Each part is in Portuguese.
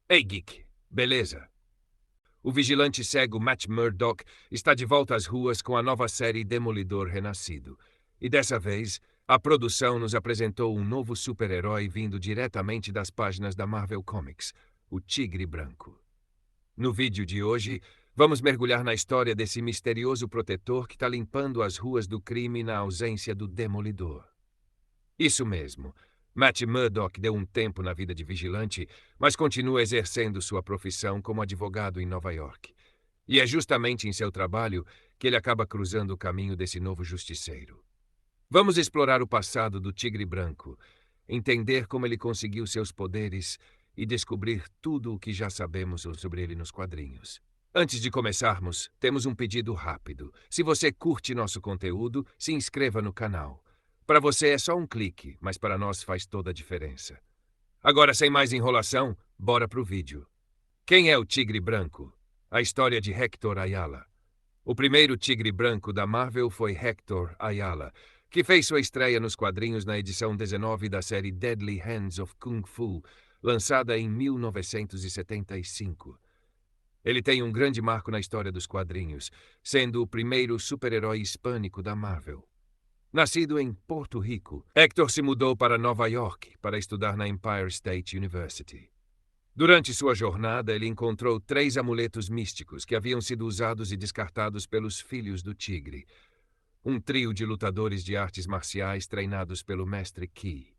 Ei, Geek, beleza? O vigilante cego Matt Murdock está de volta às ruas com a nova série Demolidor Renascido. E dessa vez, a produção nos apresentou um novo super-herói vindo diretamente das páginas da Marvel Comics, o Tigre Branco. No vídeo de hoje, vamos mergulhar na história desse misterioso protetor que está limpando as ruas do crime na ausência do Demolidor. Isso mesmo. Matt Murdock deu um tempo na vida de vigilante, mas continua exercendo sua profissão como advogado em Nova York. E é justamente em seu trabalho que ele acaba cruzando o caminho desse novo justiceiro. Vamos explorar o passado do Tigre Branco, entender como ele conseguiu seus poderes e descobrir tudo o que já sabemos sobre ele nos quadrinhos. Antes de começarmos, temos um pedido rápido. Se você curte nosso conteúdo, se inscreva no canal. Para você é só um clique, mas para nós faz toda a diferença. Agora, sem mais enrolação, bora pro vídeo. Quem é o Tigre Branco? A história de Hector Ayala. O primeiro Tigre Branco da Marvel foi Hector Ayala, que fez sua estreia nos quadrinhos na edição 19 da série Deadly Hands of Kung Fu, lançada em 1975. Ele tem um grande marco na história dos quadrinhos, sendo o primeiro super-herói hispânico da Marvel. Nascido em Porto Rico, Hector se mudou para Nova York para estudar na Empire State University. Durante sua jornada, ele encontrou 3 amuletos místicos que haviam sido usados e descartados pelos Filhos do Tigre, um trio de lutadores de artes marciais treinados pelo Mestre Ki.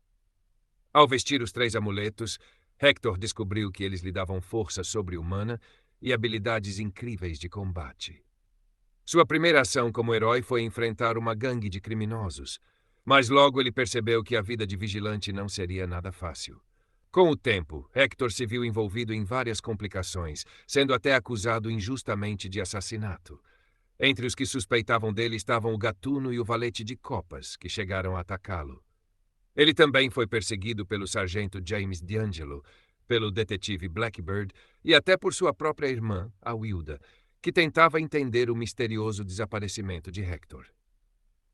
Ao vestir os 3 amuletos, Hector descobriu que eles lhe davam força sobre-humana e habilidades incríveis de combate. Sua primeira ação como herói foi enfrentar uma gangue de criminosos, mas logo ele percebeu que a vida de vigilante não seria nada fácil. Com o tempo, Hector se viu envolvido em várias complicações, sendo até acusado injustamente de assassinato. Entre os que suspeitavam dele estavam o Gatuno e o Valete de Copas, que chegaram a atacá-lo. Ele também foi perseguido pelo sargento James D'Angelo, pelo detetive Blackbird e até por sua própria irmã, a Wilda, que tentava entender o misterioso desaparecimento de Hector.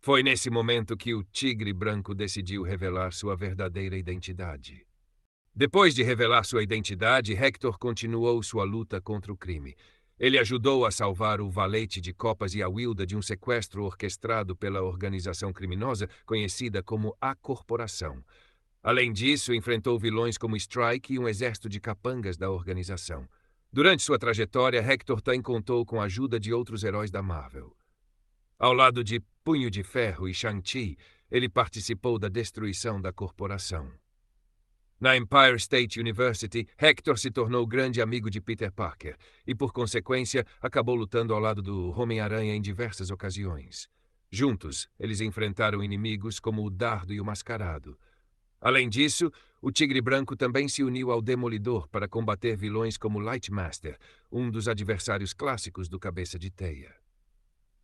Foi nesse momento que o Tigre Branco decidiu revelar sua verdadeira identidade. Depois de revelar sua identidade, Hector continuou sua luta contra o crime. Ele ajudou a salvar o Valete de Copas e a Wilda de um sequestro orquestrado pela organização criminosa conhecida como A Corporação. Além disso, enfrentou vilões como Strike e um exército de capangas da organização. Durante sua trajetória, Hector também contou com a ajuda de outros heróis da Marvel. Ao lado de Punho de Ferro e Shang-Chi, ele participou da destruição da corporação. Na Empire State University, Hector se tornou grande amigo de Peter Parker e, por consequência, acabou lutando ao lado do Homem-Aranha em diversas ocasiões. Juntos, eles enfrentaram inimigos como o Dardo e o Mascarado. Além disso, o Tigre Branco também se uniu ao Demolidor para combater vilões como Lightmaster, um dos adversários clássicos do Cabeça de Teia.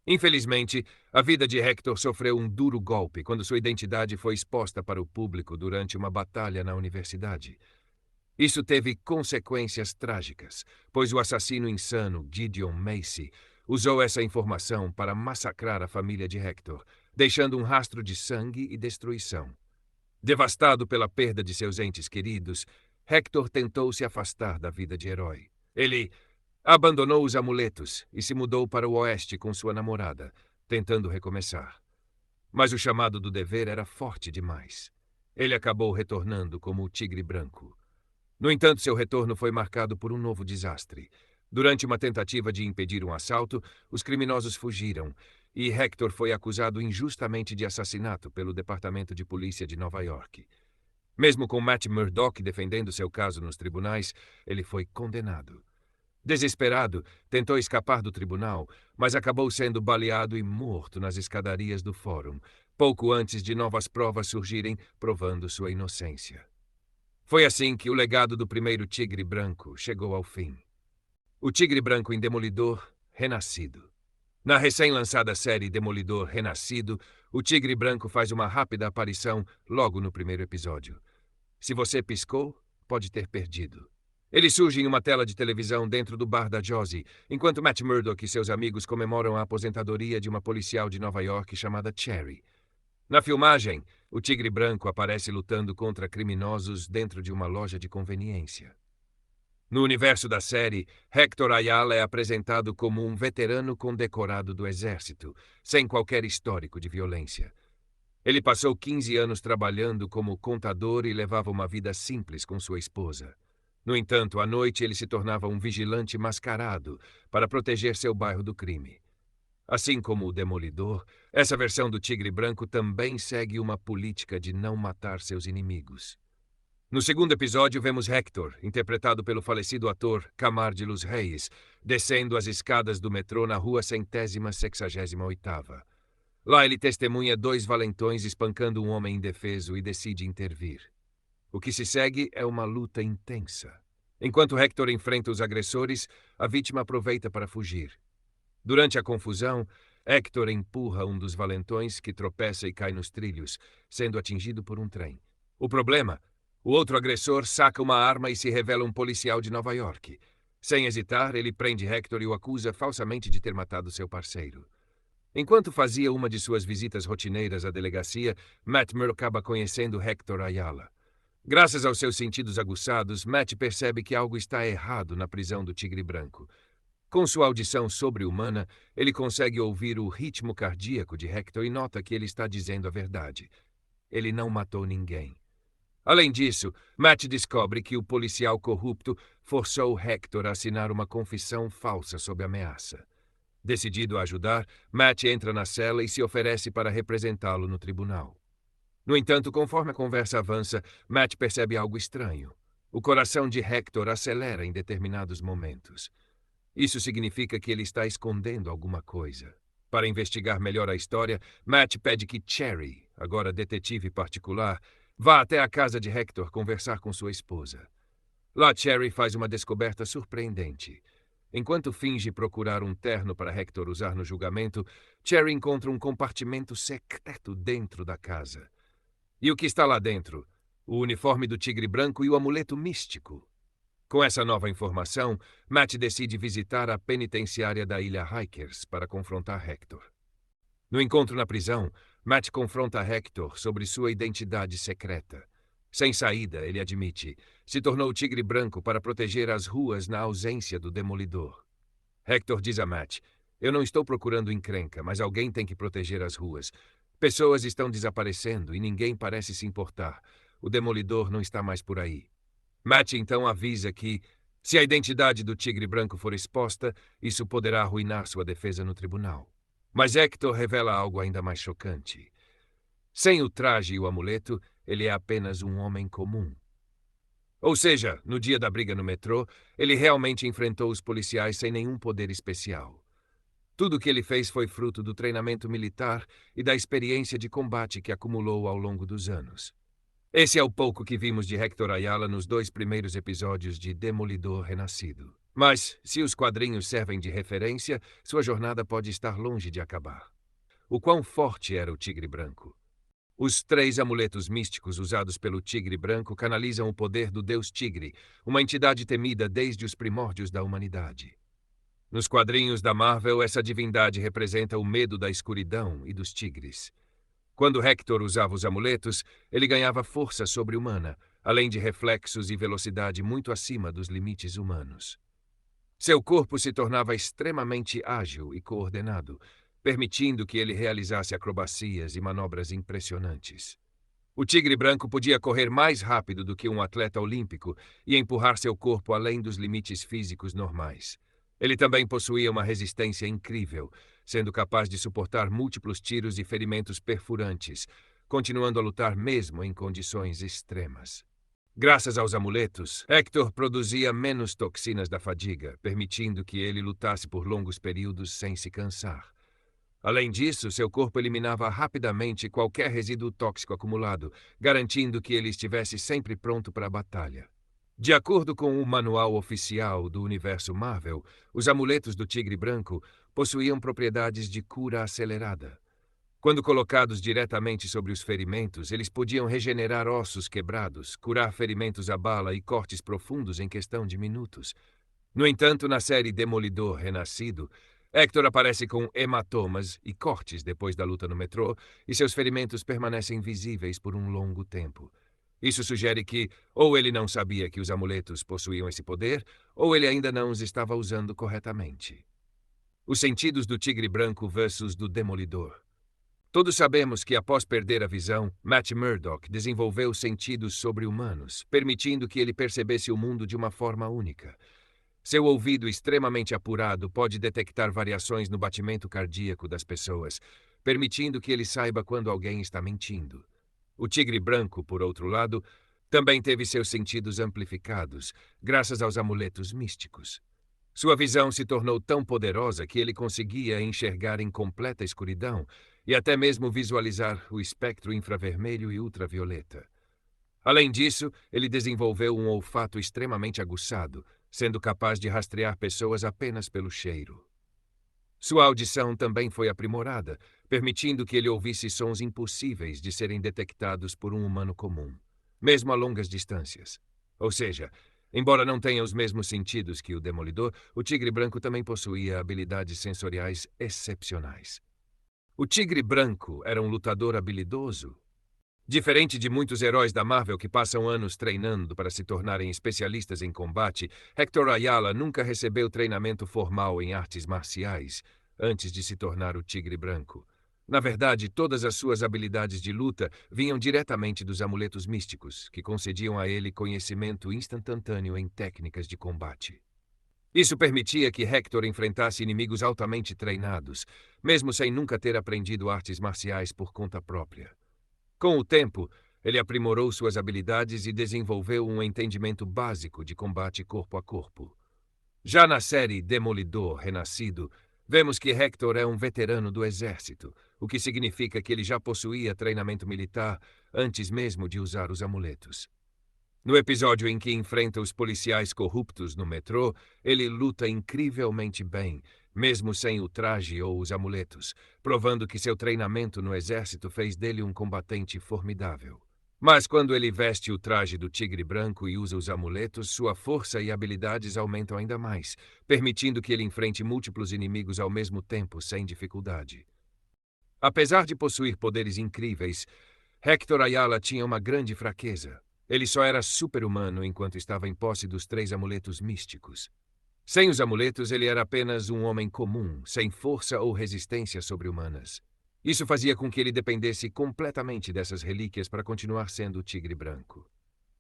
Infelizmente, a vida de Hector sofreu um duro golpe quando sua identidade foi exposta para o público durante uma batalha na universidade. Isso teve consequências trágicas, pois o assassino insano Gideon Macy usou essa informação para massacrar a família de Hector, deixando um rastro de sangue e destruição. Devastado pela perda de seus entes queridos, Hector tentou se afastar da vida de herói. Ele abandonou os amuletos e se mudou para o oeste com sua namorada, tentando recomeçar. Mas o chamado do dever era forte demais. Ele acabou retornando como o Tigre Branco. No entanto, seu retorno foi marcado por um novo desastre. Durante uma tentativa de impedir um assalto, os criminosos fugiram e Hector foi acusado injustamente de assassinato pelo Departamento de Polícia de Nova York. Mesmo com Matt Murdock defendendo seu caso nos tribunais, ele foi condenado. Desesperado, tentou escapar do tribunal, mas acabou sendo baleado e morto nas escadarias do fórum, pouco antes de novas provas surgirem provando sua inocência. Foi assim que o legado do primeiro Tigre Branco chegou ao fim. O Tigre Branco em Demolidor Renascido. Na recém-lançada série Demolidor Renascido, o Tigre Branco faz uma rápida aparição logo no primeiro episódio. Se você piscou, pode ter perdido. Ele surge em uma tela de televisão dentro do bar da Josie, enquanto Matt Murdock e seus amigos comemoram a aposentadoria de uma policial de Nova York chamada Cherry. Na filmagem, o Tigre Branco aparece lutando contra criminosos dentro de uma loja de conveniência. No universo da série, Hector Ayala é apresentado como um veterano condecorado do exército, sem qualquer histórico de violência. Ele passou 15 anos trabalhando como contador e levava uma vida simples com sua esposa. No entanto, à noite ele se tornava um vigilante mascarado para proteger seu bairro do crime. Assim como o Demolidor, essa versão do Tigre Branco também segue uma política de não matar seus inimigos. No segundo episódio, vemos Hector, interpretado pelo falecido ator Camar de Los Reyes, descendo as escadas do metrô na rua 168ª. Lá ele testemunha 2 valentões espancando um homem indefeso e decide intervir. O que se segue é uma luta intensa. Enquanto Hector enfrenta os agressores, a vítima aproveita para fugir. Durante a confusão, Hector empurra um dos valentões que tropeça e cai nos trilhos, sendo atingido por um trem. O problema? O outro agressor saca uma arma e se revela um policial de Nova York. Sem hesitar, ele prende Hector e o acusa falsamente de ter matado seu parceiro. Enquanto fazia uma de suas visitas rotineiras à delegacia, Matt Murdock acaba conhecendo Hector Ayala. Graças aos seus sentidos aguçados, Matt percebe que algo está errado na prisão do Tigre Branco. Com sua audição sobre-humana, ele consegue ouvir o ritmo cardíaco de Hector e nota que ele está dizendo a verdade. Ele não matou ninguém. Além disso, Matt descobre que o policial corrupto forçou Hector a assinar uma confissão falsa sob ameaça. Decidido a ajudar, Matt entra na cela e se oferece para representá-lo no tribunal. No entanto, conforme a conversa avança, Matt percebe algo estranho. O coração de Hector acelera em determinados momentos. Isso significa que ele está escondendo alguma coisa. Para investigar melhor a história, Matt pede que Cherry, agora detetive particular, vá até a casa de Hector conversar com sua esposa. Lá, Cherry faz uma descoberta surpreendente. Enquanto finge procurar um terno para Hector usar no julgamento, Cherry encontra um compartimento secreto dentro da casa. E o que está lá dentro? O uniforme do Tigre Branco e o amuleto místico. Com essa nova informação, Matt decide visitar a penitenciária da Ilha Rikers para confrontar Hector. No encontro na prisão, Matt confronta Hector sobre sua identidade secreta. Sem saída, ele admite, se tornou o Tigre Branco para proteger as ruas na ausência do Demolidor. Hector diz a Matt, eu não estou procurando encrenca, mas alguém tem que proteger as ruas. Pessoas estão desaparecendo e ninguém parece se importar. O Demolidor não está mais por aí. Matt então avisa que, se a identidade do Tigre Branco for exposta, isso poderá arruinar sua defesa no tribunal. Mas Hector revela algo ainda mais chocante. Sem o traje e o amuleto, ele é apenas um homem comum. Ou seja, no dia da briga no metrô, ele realmente enfrentou os policiais sem nenhum poder especial. Tudo o que ele fez foi fruto do treinamento militar e da experiência de combate que acumulou ao longo dos anos. Esse é o pouco que vimos de Hector Ayala nos 2 primeiros episódios de Demolidor Renascido. Mas, se os quadrinhos servem de referência, sua jornada pode estar longe de acabar. O quão forte era o Tigre Branco? Os 3 amuletos místicos usados pelo Tigre Branco canalizam o poder do Deus Tigre, uma entidade temida desde os primórdios da humanidade. Nos quadrinhos da Marvel, essa divindade representa o medo da escuridão e dos tigres. Quando Hector usava os amuletos, ele ganhava força sobre-humana, além de reflexos e velocidade muito acima dos limites humanos. Seu corpo se tornava extremamente ágil e coordenado, permitindo que ele realizasse acrobacias e manobras impressionantes. O Tigre Branco podia correr mais rápido do que um atleta olímpico e empurrar seu corpo além dos limites físicos normais. Ele também possuía uma resistência incrível, sendo capaz de suportar múltiplos tiros e ferimentos perfurantes, continuando a lutar mesmo em condições extremas. Graças aos amuletos, Hector produzia menos toxinas da fadiga, permitindo que ele lutasse por longos períodos sem se cansar. Além disso, seu corpo eliminava rapidamente qualquer resíduo tóxico acumulado, garantindo que ele estivesse sempre pronto para a batalha. De acordo com o manual oficial do universo Marvel, os amuletos do Tigre Branco possuíam propriedades de cura acelerada. Quando colocados diretamente sobre os ferimentos, eles podiam regenerar ossos quebrados, curar ferimentos à bala e cortes profundos em questão de minutos. No entanto, na série Demolidor Renascido, Hector aparece com hematomas e cortes depois da luta no metrô, e seus ferimentos permanecem visíveis por um longo tempo. Isso sugere que ou ele não sabia que os amuletos possuíam esse poder, ou ele ainda não os estava usando corretamente. Os sentidos do Tigre Branco versus do Demolidor. Todos sabemos que, após perder a visão, Matt Murdock desenvolveu sentidos sobre-humanos, permitindo que ele percebesse o mundo de uma forma única. Seu ouvido extremamente apurado pode detectar variações no batimento cardíaco das pessoas, permitindo que ele saiba quando alguém está mentindo. O Tigre Branco, por outro lado, também teve seus sentidos amplificados, graças aos amuletos místicos. Sua visão se tornou tão poderosa que ele conseguia enxergar em completa escuridão e até mesmo visualizar o espectro infravermelho e ultravioleta. Além disso, ele desenvolveu um olfato extremamente aguçado, sendo capaz de rastrear pessoas apenas pelo cheiro. Sua audição também foi aprimorada, permitindo que ele ouvisse sons impossíveis de serem detectados por um humano comum, mesmo a longas distâncias. Ou seja, embora não tenha os mesmos sentidos que o Demolidor, o Tigre Branco também possuía habilidades sensoriais excepcionais. O Tigre Branco era um lutador habilidoso. Diferente de muitos heróis da Marvel que passam anos treinando para se tornarem especialistas em combate, Hector Ayala nunca recebeu treinamento formal em artes marciais antes de se tornar o Tigre Branco. Na verdade, todas as suas habilidades de luta vinham diretamente dos amuletos místicos, que concediam a ele conhecimento instantâneo em técnicas de combate. Isso permitia que Hector enfrentasse inimigos altamente treinados, mesmo sem nunca ter aprendido artes marciais por conta própria. Com o tempo, ele aprimorou suas habilidades e desenvolveu um entendimento básico de combate corpo a corpo. Já na série Demolidor Renascido, vemos que Hector é um veterano do exército, o que significa que ele já possuía treinamento militar antes mesmo de usar os amuletos. No episódio em que enfrenta os policiais corruptos no metrô, ele luta incrivelmente bem, mesmo sem o traje ou os amuletos, provando que seu treinamento no exército fez dele um combatente formidável. Mas quando ele veste o traje do Tigre Branco e usa os amuletos, sua força e habilidades aumentam ainda mais, permitindo que ele enfrente múltiplos inimigos ao mesmo tempo sem dificuldade. Apesar de possuir poderes incríveis, Hector Ayala tinha uma grande fraqueza. Ele só era super-humano enquanto estava em posse dos 3 amuletos místicos. Sem os amuletos, ele era apenas um homem comum, sem força ou resistência sobre-humanas. Isso fazia com que ele dependesse completamente dessas relíquias para continuar sendo o Tigre Branco.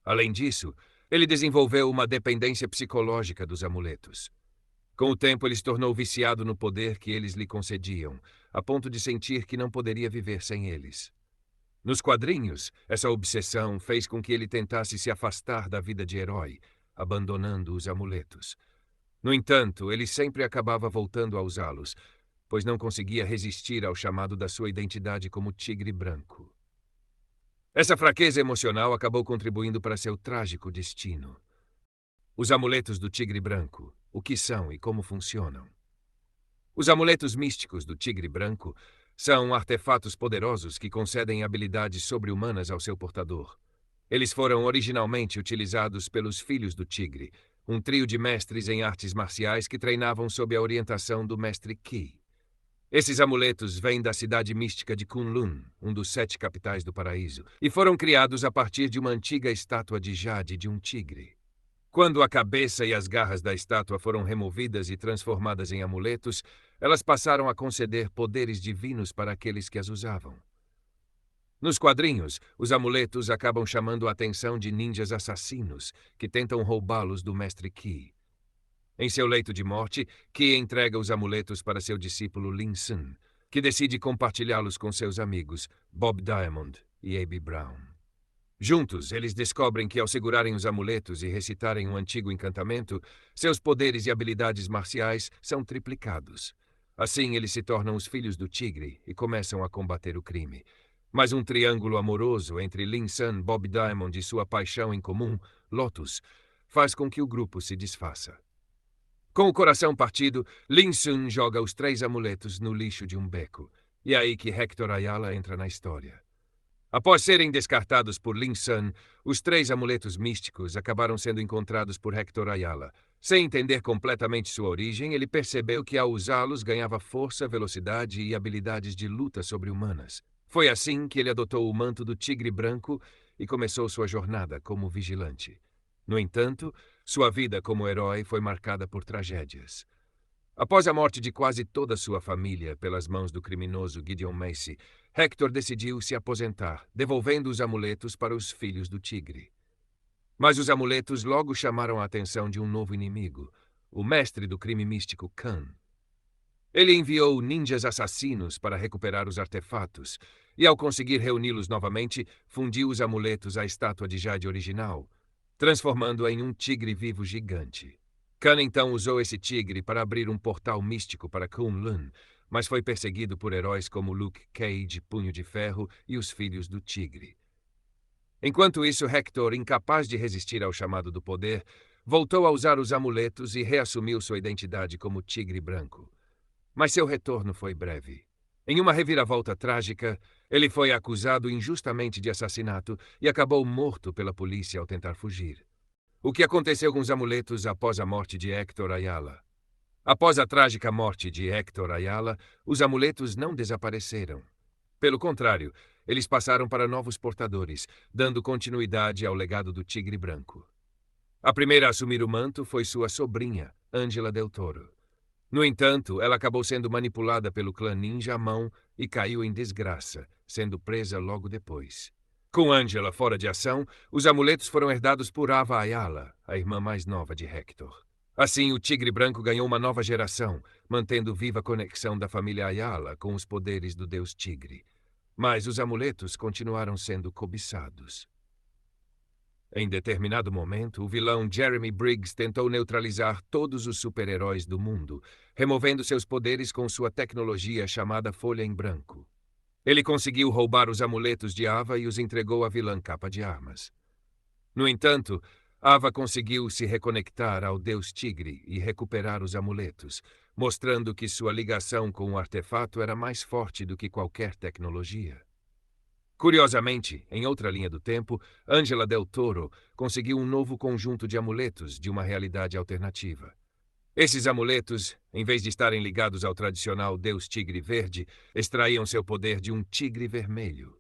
Além disso, ele desenvolveu uma dependência psicológica dos amuletos. Com o tempo, ele se tornou viciado no poder que eles lhe concediam, a ponto de sentir que não poderia viver sem eles. Nos quadrinhos, essa obsessão fez com que ele tentasse se afastar da vida de herói, abandonando os amuletos. No entanto, ele sempre acabava voltando a usá-los, pois não conseguia resistir ao chamado da sua identidade como Tigre Branco. Essa fraqueza emocional acabou contribuindo para seu trágico destino. Os amuletos do Tigre Branco, o que são e como funcionam? Os amuletos místicos do Tigre Branco são artefatos poderosos que concedem habilidades sobre-humanas ao seu portador. Eles foram originalmente utilizados pelos Filhos do Tigre, um trio de mestres em artes marciais que treinavam sob a orientação do Mestre Ki. Esses amuletos vêm da cidade mística de Kunlun, um dos 7 capitais do paraíso, e foram criados a partir de uma antiga estátua de jade de um tigre. Quando a cabeça e as garras da estátua foram removidas e transformadas em amuletos, elas passaram a conceder poderes divinos para aqueles que as usavam. Nos quadrinhos, os amuletos acabam chamando a atenção de ninjas assassinos que tentam roubá-los do Mestre Ki. Em seu leito de morte, Ki entrega os amuletos para seu discípulo Lin Sun, que decide compartilhá-los com seus amigos Bob Diamond e Abby Brown. Juntos, eles descobrem que ao segurarem os amuletos e recitarem um antigo encantamento, seus poderes e habilidades marciais são triplicados. Assim, eles se tornam os Filhos do Tigre e começam a combater o crime. Mas um triângulo amoroso entre Lin Sun, Bob Diamond e sua paixão em comum, Lotus, faz com que o grupo se desfaça. Com o coração partido, Lin Sun joga os 3 amuletos no lixo de um beco. E é aí que Hector Ayala entra na história. Após serem descartados por Lin Sun, os 3 amuletos místicos acabaram sendo encontrados por Hector Ayala. Sem entender completamente sua origem, ele percebeu que ao usá-los ganhava força, velocidade e habilidades de luta sobre-humanas. Foi assim que ele adotou o manto do Tigre Branco e começou sua jornada como vigilante. No entanto, sua vida como herói foi marcada por tragédias. Após a morte de quase toda sua família pelas mãos do criminoso Gideon Macy, Hector decidiu se aposentar, devolvendo os amuletos para os Filhos do Tigre. Mas os amuletos logo chamaram a atenção de um novo inimigo, o mestre do crime místico Khan. Ele enviou ninjas assassinos para recuperar os artefatos, e ao conseguir reuni-los novamente, fundiu os amuletos à estátua de Jade original, transformando-a em um tigre vivo gigante. Khan então usou esse tigre para abrir um portal místico para Kunlun, mas foi perseguido por heróis como Luke Cage, Punho de Ferro e os Filhos do Tigre. Enquanto isso, Hector, incapaz de resistir ao chamado do poder, voltou a usar os amuletos e reassumiu sua identidade como Tigre Branco. Mas seu retorno foi breve. Em uma reviravolta trágica, ele foi acusado injustamente de assassinato e acabou morto pela polícia ao tentar fugir. O que aconteceu com os amuletos após a morte de Hector Ayala? Após a trágica morte de Hector Ayala, os amuletos não desapareceram. Pelo contrário, eles passaram para novos portadores, dando continuidade ao legado do Tigre Branco. A primeira a assumir o manto foi sua sobrinha, Angela Del Toro. No entanto, ela acabou sendo manipulada pelo clã ninja à mão e caiu em desgraça, sendo presa logo depois. Com Angela fora de ação, os amuletos foram herdados por Ava Ayala, a irmã mais nova de Hector. Assim, o Tigre Branco ganhou uma nova geração, mantendo viva a conexão da família Ayala com os poderes do Deus Tigre. Mas os amuletos continuaram sendo cobiçados. Em determinado momento, o vilão Jeremy Briggs tentou neutralizar todos os super-heróis do mundo, removendo seus poderes com sua tecnologia chamada Folha em Branco. Ele conseguiu roubar os amuletos de Ava e os entregou à vilã Capa de Armas. No entanto, Ava conseguiu se reconectar ao Deus Tigre e recuperar os amuletos, mostrando que sua ligação com o artefato era mais forte do que qualquer tecnologia. Curiosamente, em outra linha do tempo, Angela Del Toro conseguiu um novo conjunto de amuletos de uma realidade alternativa. Esses amuletos, em vez de estarem ligados ao tradicional Deus Tigre Verde, extraíam seu poder de um tigre vermelho.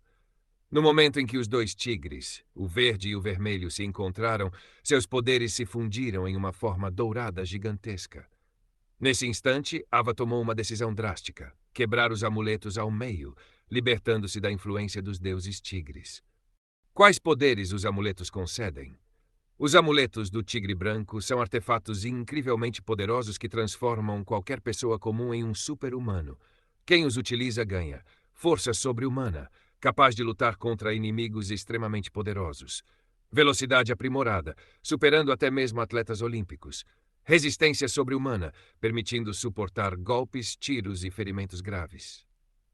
No momento em que os dois tigres, o verde e o vermelho, se encontraram, seus poderes se fundiram em uma forma dourada gigantesca. Nesse instante, Ava tomou uma decisão drástica: quebrar os amuletos ao meio, libertando-se da influência dos deuses tigres. Quais poderes os amuletos concedem? Os amuletos do Tigre Branco são artefatos incrivelmente poderosos que transformam qualquer pessoa comum em um super-humano. Quem os utiliza ganha força sobre-humana, capaz de lutar contra inimigos extremamente poderosos. Velocidade aprimorada, superando até mesmo atletas olímpicos. Resistência sobre-humana, permitindo suportar golpes, tiros e ferimentos graves.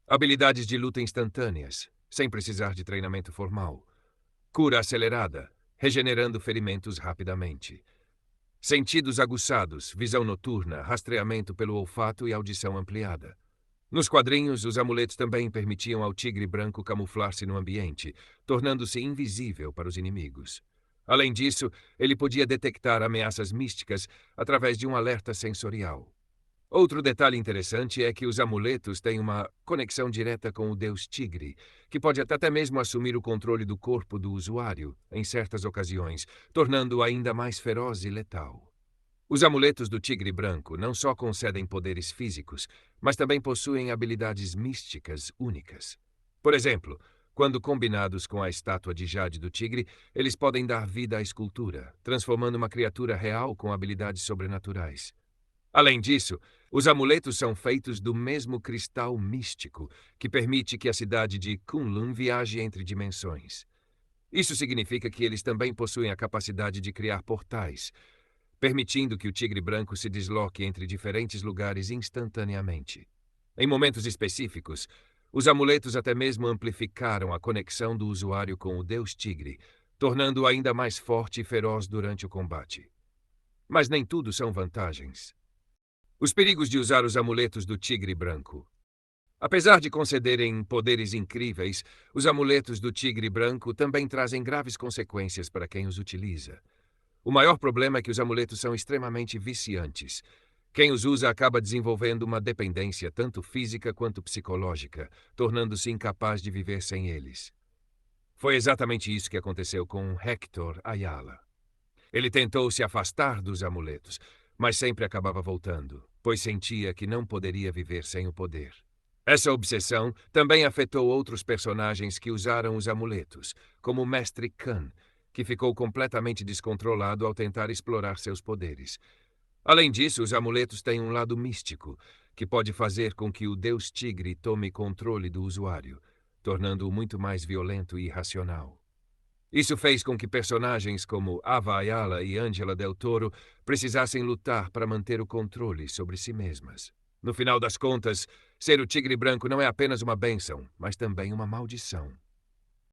Habilidades de luta instantâneas, sem precisar de treinamento formal. Cura acelerada, regenerando ferimentos rapidamente. Sentidos aguçados, visão noturna, rastreamento pelo olfato e audição ampliada. Nos quadrinhos, os amuletos também permitiam ao Tigre Branco camuflar-se no ambiente, tornando-se invisível para os inimigos. Além disso, ele podia detectar ameaças místicas através de um alerta sensorial. Outro detalhe interessante é que os amuletos têm uma conexão direta com o Deus Tigre, que pode até mesmo assumir o controle do corpo do usuário, em certas ocasiões, tornando-o ainda mais feroz e letal. Os amuletos do Tigre Branco não só concedem poderes físicos, mas também possuem habilidades místicas únicas. Por exemplo, quando combinados com a estátua de Jade do Tigre, eles podem dar vida à escultura, transformando uma criatura real com habilidades sobrenaturais. Além disso, os amuletos são feitos do mesmo cristal místico, que permite que a cidade de Kunlun viaje entre dimensões. Isso significa que eles também possuem a capacidade de criar portais, permitindo que o Tigre Branco se desloque entre diferentes lugares instantaneamente. Em momentos específicos, os amuletos até mesmo amplificaram a conexão do usuário com o Deus Tigre, tornando-o ainda mais forte e feroz durante o combate. Mas nem tudo são vantagens. Os perigos de usar os amuletos do Tigre Branco. Apesar de concederem poderes incríveis, os amuletos do Tigre Branco também trazem graves consequências para quem os utiliza. O maior problema é que os amuletos são extremamente viciantes. Quem os usa acaba desenvolvendo uma dependência tanto física quanto psicológica, tornando-se incapaz de viver sem eles. Foi exatamente isso que aconteceu com Hector Ayala. Ele tentou se afastar dos amuletos, mas sempre acabava voltando, pois sentia que não poderia viver sem o poder. Essa obsessão também afetou outros personagens que usaram os amuletos, como o Mestre Khan, que ficou completamente descontrolado ao tentar explorar seus poderes. Além disso, os amuletos têm um lado místico, que pode fazer com que o Deus Tigre tome controle do usuário, tornando-o muito mais violento e irracional. Isso fez com que personagens como Ava Ayala e Angela Del Toro precisassem lutar para manter o controle sobre si mesmas. No final das contas, ser o Tigre Branco não é apenas uma bênção, mas também uma maldição.